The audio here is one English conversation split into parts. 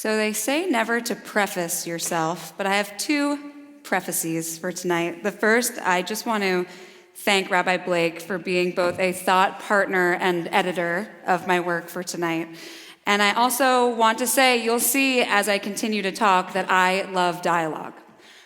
So they say never to preface yourself, but I have two prefaces for tonight. The first, I just want to thank Rabbi Blake for being both a thought partner and editor of my work for tonight. And I also want to say, you'll see as I continue to talk that I love dialogue.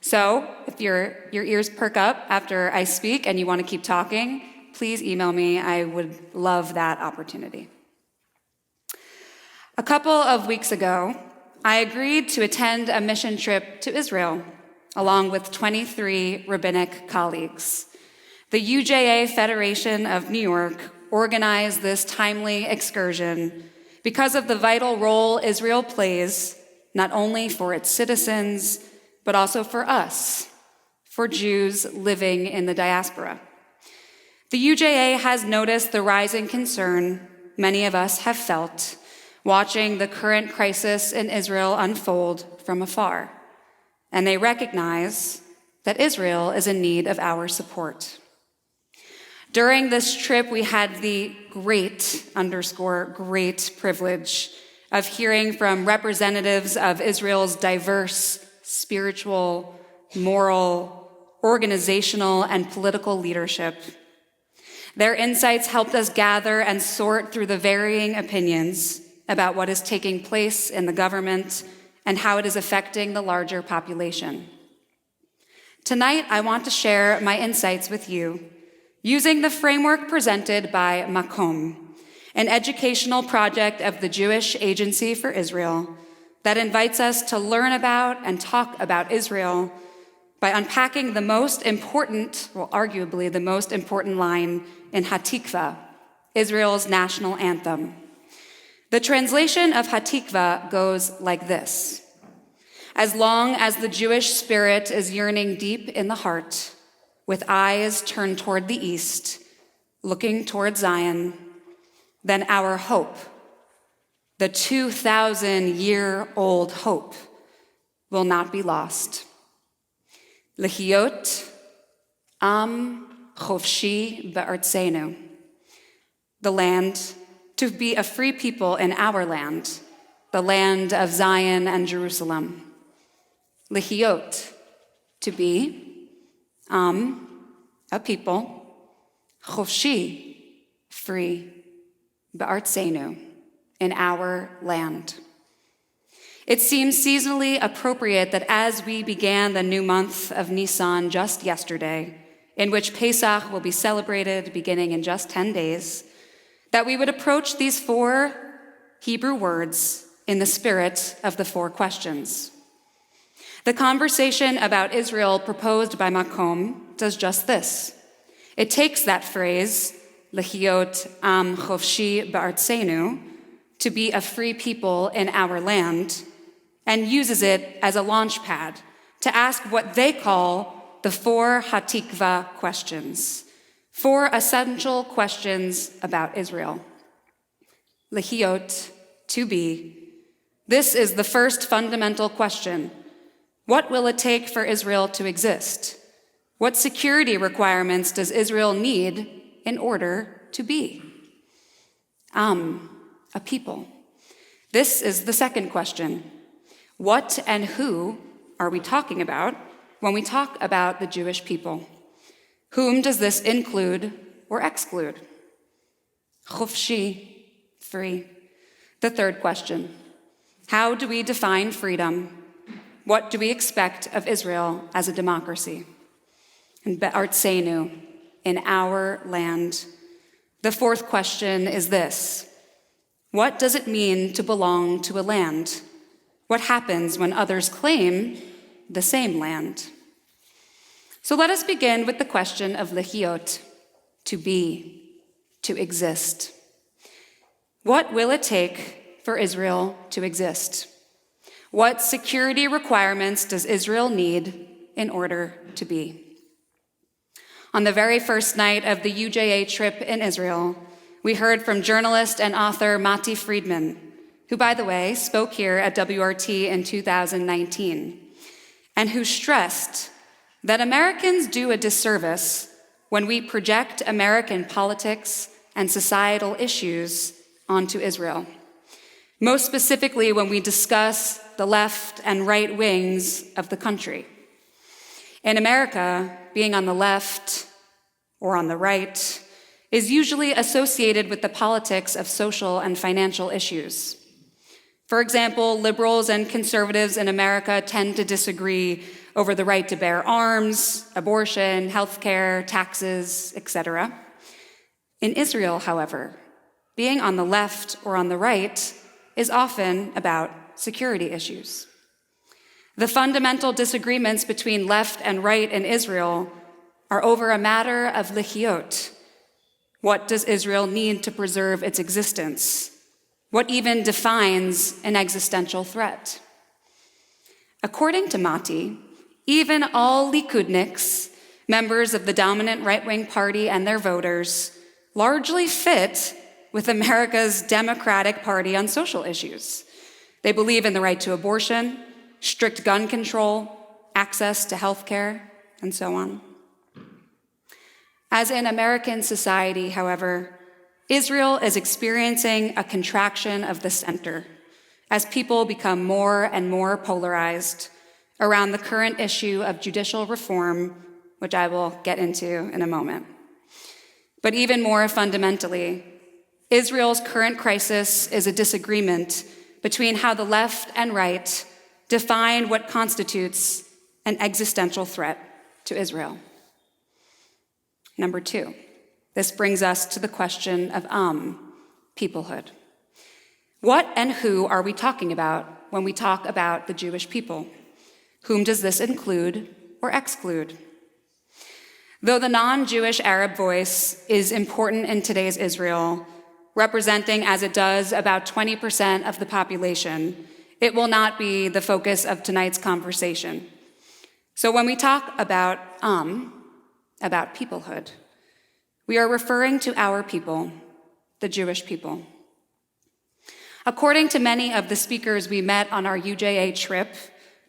So if your ears perk up after I speak and you want to keep talking, please email me. I would love that opportunity. A couple of weeks ago, I agreed to attend a mission trip to Israel, along with 23 rabbinic colleagues. The UJA Federation of New York organized this timely excursion because of the vital role Israel plays, not only for its citizens, but also for us, for Jews living in the diaspora. The UJA has noticed the rising concern many of us have felt watching the current crisis in Israel unfold from afar, and they recognize that Israel is in need of our support. During this trip, we had the great privilege of hearing from representatives of Israel's diverse spiritual, moral, organizational, and political leadership. Their insights helped us gather and sort through the varying opinions about what is taking place in the government and how it is affecting the larger population. Tonight, I want to share my insights with you using the framework presented by Makom, an educational project of the Jewish Agency for Israel that invites us to learn about and talk about Israel by unpacking the most important, well, arguably the most important line in Hatikva, Israel's national anthem. The translation of Hatikva goes like this: as long as the Jewish spirit is yearning deep in the heart, with eyes turned toward the east, looking toward Zion, then our hope, the 2,000-year-old hope, will not be lost. Lehiyot am chofshi be'artzeinu, the land, to be a free people in our land, the land of Zion and Jerusalem. Lehiyot, to be, a people, chofshi, free, be'artzeinu, in our land. It seems seasonally appropriate that as we began the new month of Nisan just yesterday, in which Pesach will be celebrated beginning in just 10 days, that we would approach these 4 Hebrew words in the spirit of the 4 questions. The conversation about Israel proposed by Makom does just this. It takes that phrase, Lehiyot am chofshi be'artzeinu, to be a free people in our land, and uses it as a launch pad to ask what they call the 4 Hatikva questions, 4 essential questions about Israel. Lehiyot, to be. This is the first fundamental question. What will it take for Israel to exist? What security requirements does Israel need in order to be? A people. This is the second question. What and who are we talking about when we talk about the Jewish people? Whom does this include or exclude? Chofshi, free. The third question. How do we define freedom? What do we expect of Israel as a democracy? And be'artzeinu, in our land. The fourth question is this: what does it mean to belong to a land? What happens when others claim the same land? So let us begin with the question of lehiyot, to be, to exist. What will it take for Israel to exist? What security requirements does Israel need in order to be? On the very first night of the UJA trip in Israel, we heard from journalist and author Mati Friedman, who, by the way, spoke here at WRT in 2019, and who stressed that Americans do a disservice when we project American politics and societal issues onto Israel. most specifically when we discuss the left and right wings of the country. In America, being on the left or on the right is usually associated with the politics of social and financial issues. For example, liberals and conservatives in America tend to disagree over the right to bear arms, abortion, healthcare, taxes, etc. In Israel, however, being on the left or on the right is often about security issues. The fundamental disagreements between left and right in Israel are over a matter of lichiyot. What does Israel need to preserve its existence? What even defines an existential threat? According to Mati, even all Likudniks, members of the dominant right-wing party and their voters, largely fit with America's Democratic Party on social issues. They believe in the right to abortion, strict gun control, access to health care, and so on. As in American society, however, Israel is experiencing a contraction of the center as people become more and more polarized around the current issue of judicial reform, which I will get into in a moment. But even more fundamentally, Israel's current crisis is a disagreement between how the left and right define what constitutes an existential threat to Israel. Number 2, this brings us to the question of peoplehood. What and who are we talking about when we talk about the Jewish people? Whom does this include or exclude? Though the non-Jewish Arab voice is important in today's Israel, representing as it does about 20% of the population, it will not be the focus of tonight's conversation. So when we talk about peoplehood, we are referring to our people, the Jewish people. According to many of the speakers we met on our UJA trip,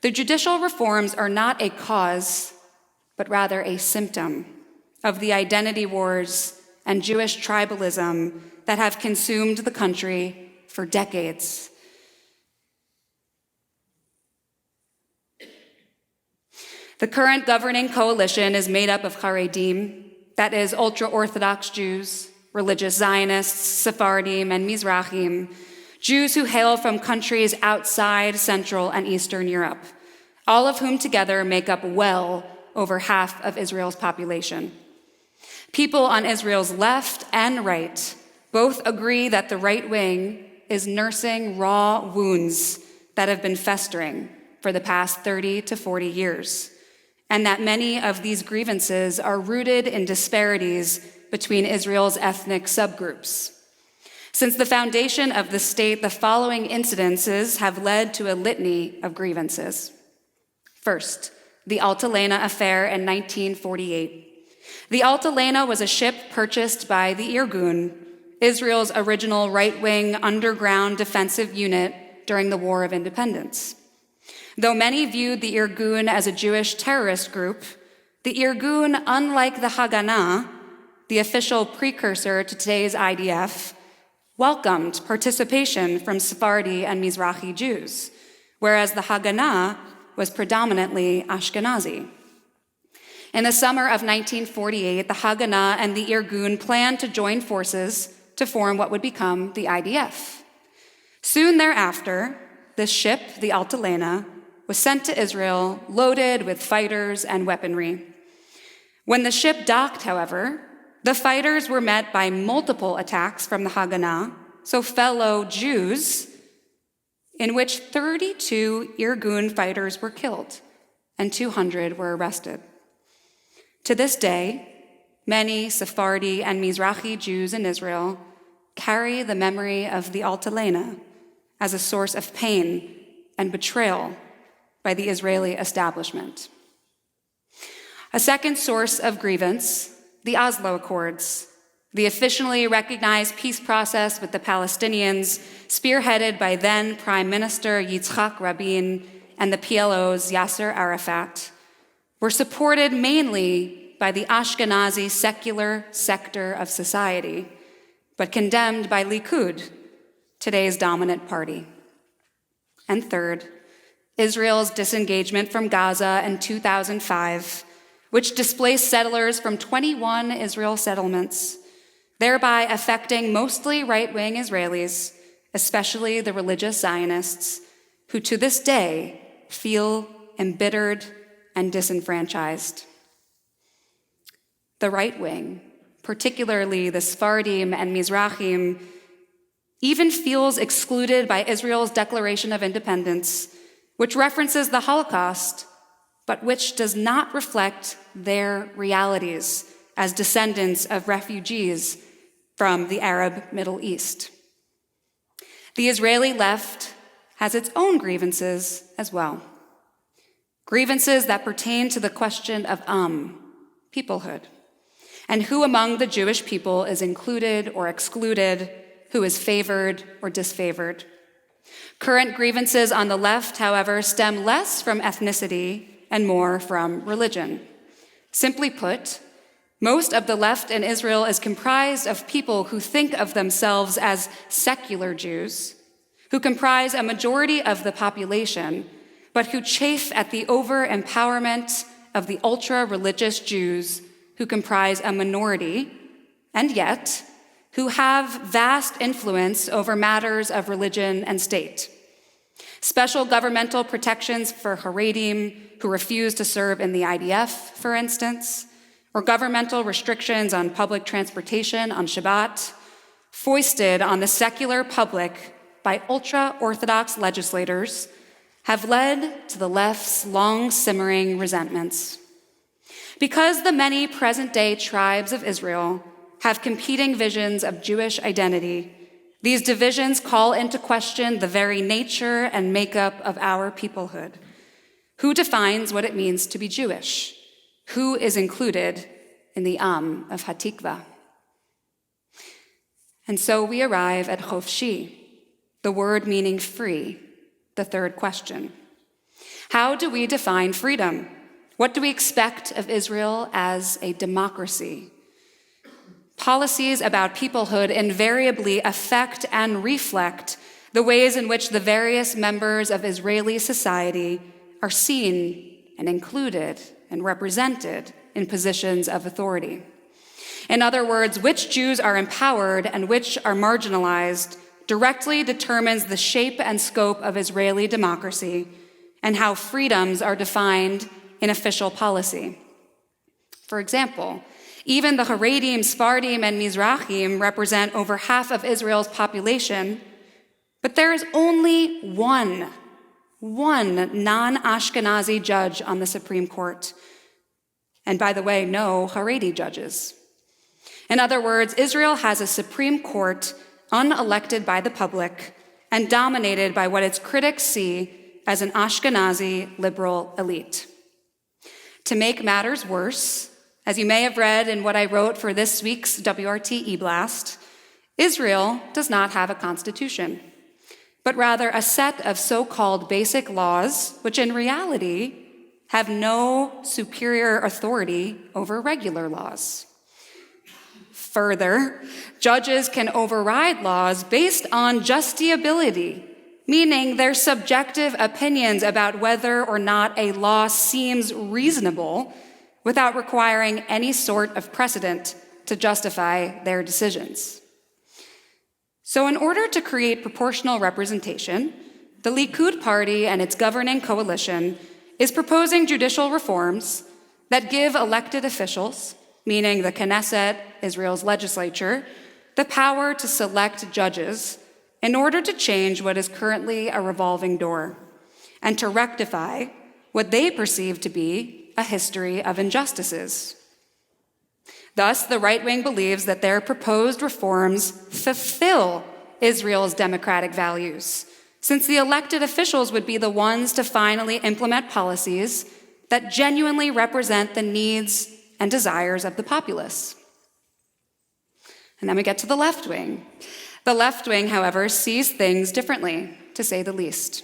the judicial reforms are not a cause, but rather a symptom of the identity wars and Jewish tribalism that have consumed the country for decades. The current governing coalition is made up of Haredim, that is ultra-Orthodox Jews, religious Zionists, Sephardim, and Mizrahim, Jews who hail from countries outside Central and Eastern Europe, all of whom together make up well over half of Israel's population. People on Israel's left and right both agree that the right wing is nursing raw wounds that have been festering for the past 30 to 40 years, and that many of these grievances are rooted in disparities between Israel's ethnic subgroups. Since the foundation of the state, the following incidences have led to a litany of grievances. First, the Altalena affair in 1948. The Altalena was a ship purchased by the Irgun, Israel's original right-wing underground defensive unit during the War of Independence. Though many viewed the Irgun as a Jewish terrorist group, the Irgun, unlike the Haganah, the official precursor to today's IDF, welcomed participation from Sephardi and Mizrahi Jews, whereas the Haganah was predominantly Ashkenazi. In the summer of 1948, the Haganah and the Irgun planned to join forces to form what would become the IDF. Soon thereafter, this ship, the Altalena, was sent to Israel loaded with fighters and weaponry. When the ship docked, however, the fighters were met by multiple attacks from the Haganah, so fellow Jews, in which 32 Irgun fighters were killed and 200 were arrested. To this day, many Sephardi and Mizrahi Jews in Israel carry the memory of the Altalena as a source of pain and betrayal by the Israeli establishment. A second source of grievance, the Oslo Accords, the officially recognized peace process with the Palestinians, spearheaded by then Prime Minister Yitzhak Rabin and the PLO's Yasser Arafat, were supported mainly by the Ashkenazi secular sector of society, but condemned by Likud, today's dominant party. And third, Israel's disengagement from Gaza in 2005, which displaced settlers from 21 Israel settlements, thereby affecting mostly right-wing Israelis, especially the religious Zionists, who to this day feel embittered and disenfranchised. The right wing, particularly the Sephardim and Mizrahim, even feels excluded by Israel's Declaration of Independence, which references the Holocaust, but which does not reflect their realities as descendants of refugees from the Arab Middle East. The Israeli left has its own grievances as well. Grievances that pertain to the question of peoplehood, and who among the Jewish people is included or excluded, who is favored or disfavored. Current grievances on the left, however, stem less from ethnicity and more from religion. Simply put, most of the left in Israel is comprised of people who think of themselves as secular Jews, who comprise a majority of the population, but who chafe at the over-empowerment of the ultra-religious Jews who comprise a minority, and yet who have vast influence over matters of religion and state. Special governmental protections for Haredim who refuse to serve in the IDF, for instance, or governmental restrictions on public transportation on Shabbat, foisted on the secular public by ultra-Orthodox legislators, have led to the left's long-simmering resentments. Because the many present-day tribes of Israel have competing visions of Jewish identity, these divisions call into question the very nature and makeup of our peoplehood. Who defines what it means to be Jewish? Who is included in the of Hatikva? And so we arrive at Chofshi, the word meaning free, the third question. How do we define freedom? What do we expect of Israel as a democracy? Policies about peoplehood invariably affect and reflect the ways in which the various members of Israeli society are seen and included and represented in positions of authority. In other words, which Jews are empowered and which are marginalized directly determines the shape and scope of Israeli democracy and how freedoms are defined in official policy. For example, even the Haredim, Sephardim, and Mizrahim represent over half of Israel's population, but there is only one non-Ashkenazi judge on the Supreme Court. And by the way, no Haredi judges. In other words, Israel has a Supreme Court unelected by the public and dominated by what its critics see as an Ashkenazi liberal elite. To make matters worse, as you may have read in what I wrote for this week's WRT e-blast, Israel does not have a constitution, but rather a set of so-called basic laws, which in reality have no superior authority over regular laws. Further, judges can override laws based on justiciability, meaning their subjective opinions about whether or not a law seems reasonable without requiring any sort of precedent to justify their decisions. So in order to create proportional representation, the Likud party and its governing coalition is proposing judicial reforms that give elected officials, meaning the Knesset, Israel's legislature, the power to select judges in order to change what is currently a revolving door and to rectify what they perceive to be a history of injustices. Thus, the right wing believes that their proposed reforms fulfill Israel's democratic values, since the elected officials would be the ones to finally implement policies that genuinely represent the needs and desires of the populace. And then we get to the left wing. The left wing, however, sees things differently, to say the least.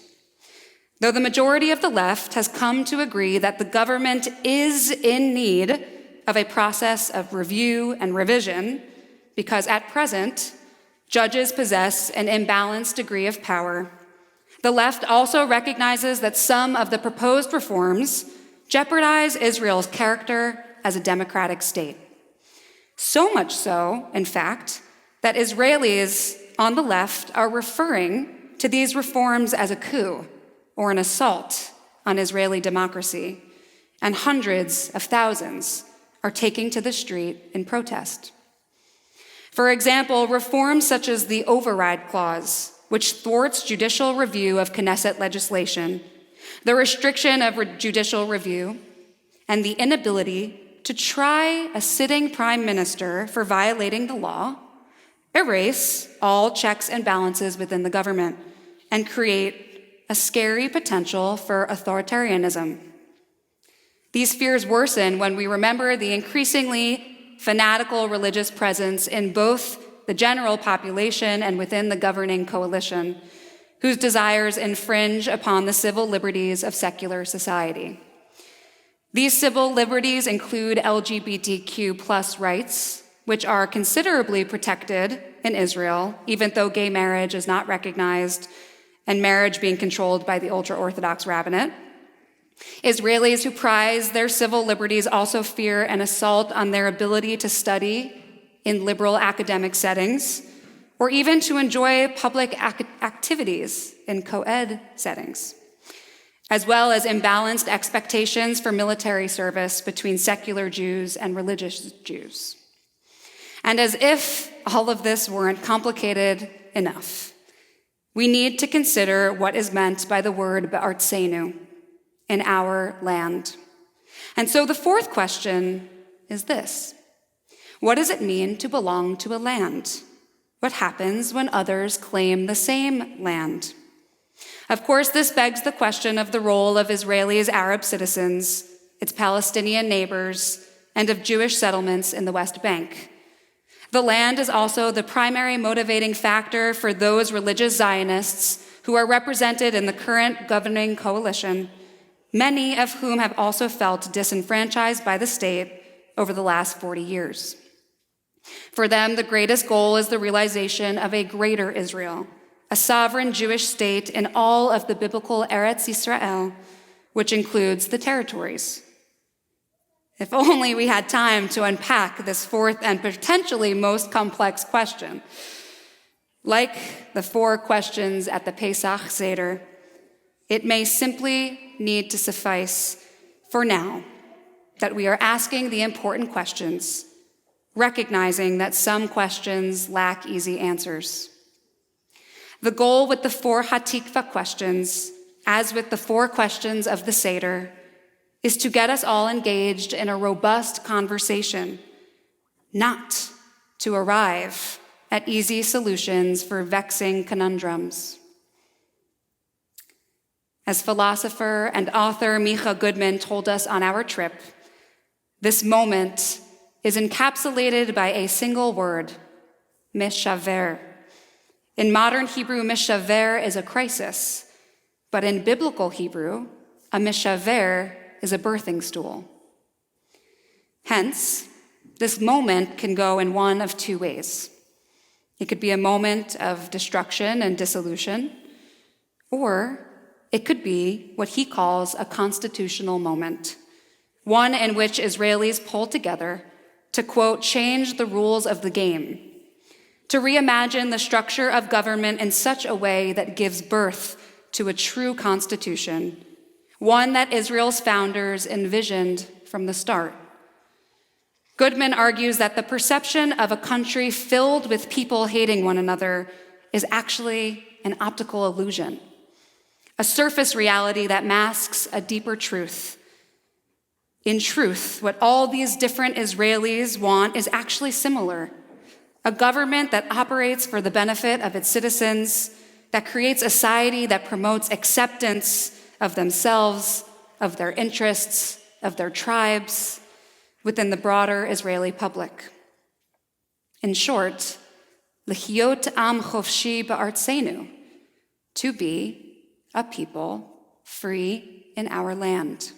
Though the majority of the left has come to agree that the government is in need of a process of review and revision, because at present, Judges possess an imbalanced degree of power. The left also recognizes that some of the proposed reforms jeopardize Israel's character as a democratic state. So much so, in fact, that Israelis on the left are referring to these reforms as a coup or an assault on Israeli democracy, and hundreds of thousands are taking to the street in protest. For example, reforms such as the override clause, which thwarts judicial review of Knesset legislation, the restriction of judicial review, and the inability to try a sitting prime minister for violating the law, erase all checks and balances within the government and create a scary potential for authoritarianism. These fears worsen when we remember the increasingly fanatical religious presence in both the general population and within the governing coalition, whose desires infringe upon the civil liberties of secular society. These civil liberties include LGBTQ+ rights, which are considerably protected in Israel, even though gay marriage is not recognized and marriage being controlled by the ultra-Orthodox rabbinate. Israelis who prize their civil liberties also fear an assault on their ability to study in liberal academic settings, or even to enjoy public activities in co-ed settings, as well as imbalanced expectations for military service between secular Jews and religious Jews. And as if all of this weren't complicated enough, we need to consider what is meant by the word be'artseinu, in our land. And so the fourth question is this: what does it mean to belong to a land? What happens when others claim the same land? Of course, this begs the question of the role of Israelis' Arab citizens, its Palestinian neighbors, and of Jewish settlements in the West Bank. The land is also the primary motivating factor for those religious Zionists who are represented in the current governing coalition, many of whom have also felt disenfranchised by the state over the last 40 years. For them, the greatest goal is the realization of a greater Israel, a sovereign Jewish state in all of the biblical Eretz Yisrael, which includes the territories. If only we had time to unpack this fourth and potentially most complex question. Like the four questions at the Pesach Seder, it may simply need to suffice for now that we are asking the important questions, recognizing that some questions lack easy answers. The goal with the four Hatikva questions, as with the four questions of the Seder, is to get us all engaged in a robust conversation, not to arrive at easy solutions for vexing conundrums. As philosopher and author Micha Goodman told us on our trip, this moment is encapsulated by a single word, mishaver. In modern Hebrew, mishaver is a crisis, but in biblical Hebrew, a mishaver is a birthing stool. Hence, this moment can go in one of two ways. It could be a moment of destruction and dissolution, or it could be what he calls a constitutional moment, one in which Israelis pull together to, quote, change the rules of the game, to reimagine the structure of government in such a way that gives birth to a true constitution, one that Israel's founders envisioned from the start. Goodman argues that the perception of a country filled with people hating one another is actually an optical illusion, a surface reality that masks a deeper truth. In truth, what all these different Israelis want is actually similar: a government that operates for the benefit of its citizens, that creates a society that promotes acceptance of themselves, of their interests, of their tribes, within the broader Israeli public. In short, l'chiyot am chofshi ba'artseinu, to be a people free in our land.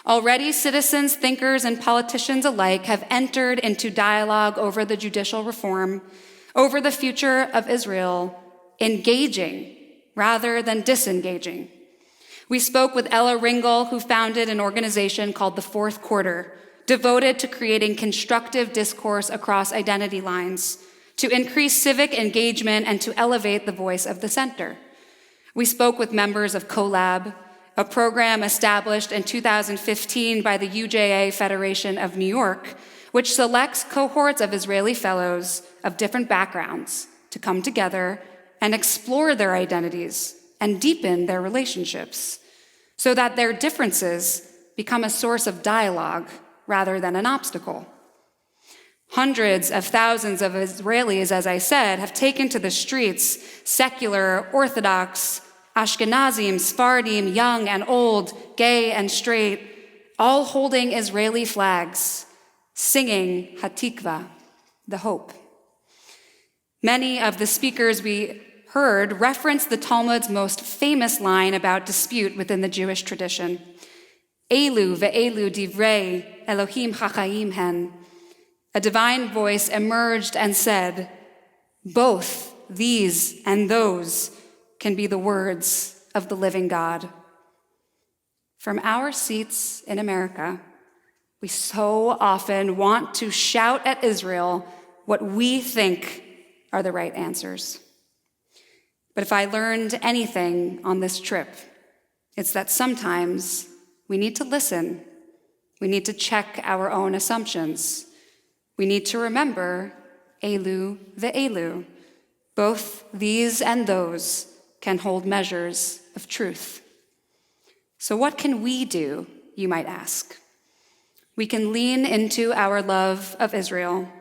Already, citizens, thinkers, and politicians alike have entered into dialogue over the judicial reform, over the future of Israel engaging rather than disengaging. We spoke with Ella Ringel, who founded an organization called the Fourth Quarter, devoted to creating constructive discourse across identity lines, to increase civic engagement and to elevate the voice of the center. We spoke with members of CoLab, a program established in 2015 by the UJA Federation of New York, which selects cohorts of Israeli fellows of different backgrounds to come together and explore their identities and deepen their relationships so that their differences become a source of dialogue rather than an obstacle. Hundreds of thousands of Israelis, as I said, have taken to the streets, secular, Orthodox, Ashkenazim, Sephardim, young and old, gay and straight, all holding Israeli flags, singing Hatikva, the hope. Many of the speakers we heard referenced the Talmud's most famous line about dispute within the Jewish tradition. Elu ve'elu divrei Elohim chachayim hen. A divine voice emerged and said, both these and those can be the words of the living God. From our seats in America, we so often want to shout at Israel what we think are the right answers. But if I learned anything on this trip, it's that sometimes we need to listen. We need to check our own assumptions. We need to remember Elu ve'elu. Both these and those can hold measures of truth. So what can we do, you might ask? We can lean into our love of Israel,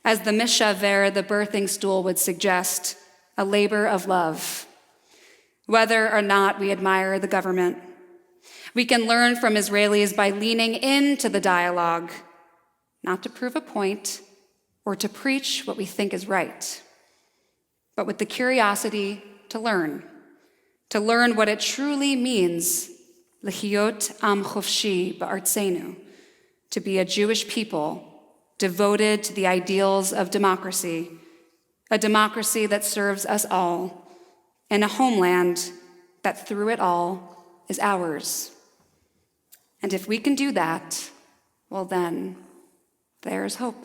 as the Mishaver, the birthing stool, would suggest, a labor of love, whether or not we admire the government. We can learn from Israelis by leaning into the dialogue, not to prove a point or to preach what we think is right, but with the curiosity to learn what it truly means, L'chiyot am chofshi ba'artzeinu, to be a Jewish people devoted to the ideals of democracy, a democracy that serves us all, and a homeland that through it all is ours. And if we can do that, well then, there's hope.